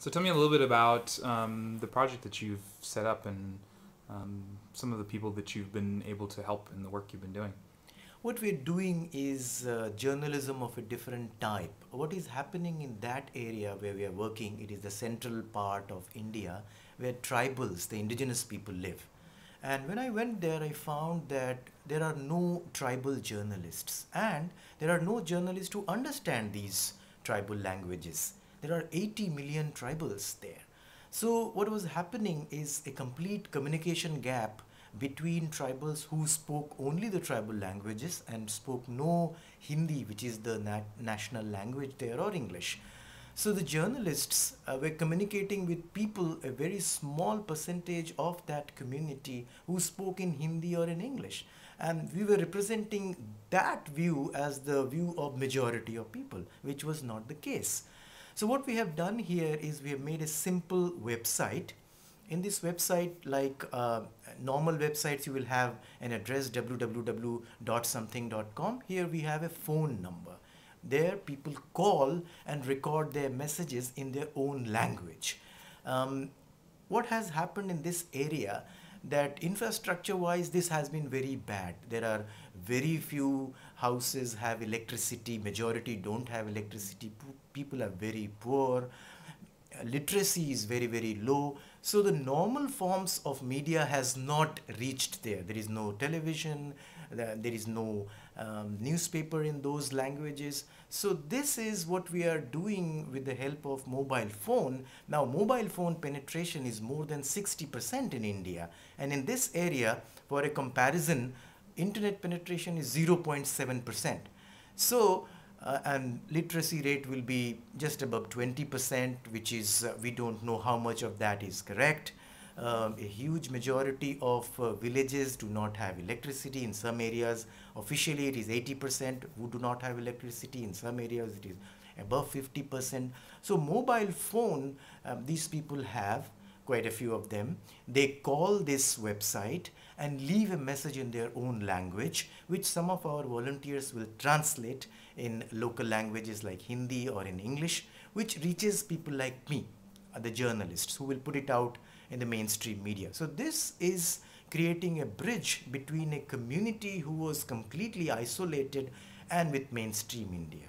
So tell me a little bit about the project that you've set up and some of the people that you've been able to help in the work you've been doing. What we're doing is journalism of a different type. What is happening in that area where we are working, it is the central part of India where tribals, the indigenous people live. And when I went there, I found that there are no tribal journalists and there are no journalists who understand these tribal languages. There are 80 million tribals there. So what was happening is a complete communication gap between tribals who spoke only the tribal languages and spoke no Hindi, which is the national language there, or English. So the journalists were communicating with people, a very small percentage of that community who spoke in Hindi or in English. And we were representing that view as the view of majority of people, which was not the case. So what we have done here is we have made a simple website. In this website, like normal websites, you will have an address www.something.com. Here we have a phone number. There people call and record their messages in their own language. What has happened in this area, that infrastructure wise this has been very bad. There are very few houses have electricity, majority don't have electricity, people are very poor, literacy is very low. So the normal forms of media has not reached there. There is no television, there is no newspaper in those languages. So this is what we are doing with the help of mobile phone. Now mobile phone penetration is more than 60% in India, and in this area, for a comparison, internet penetration is 0.7%. So and literacy rate will be just above 20%, which is we don't know how much of that is correct. A huge majority of villages do not have electricity. In some areas officially it is 80% who do not have electricity. In some areas it is above 50%. So mobile phone, these people have quite a few of them. They call this website and leave a message in their own language, which some of our volunteers will translate in local languages like Hindi or in English, which reaches people like me, the journalists, who will put it out in the mainstream media. So this is creating a bridge between a community who was completely isolated and with mainstream India.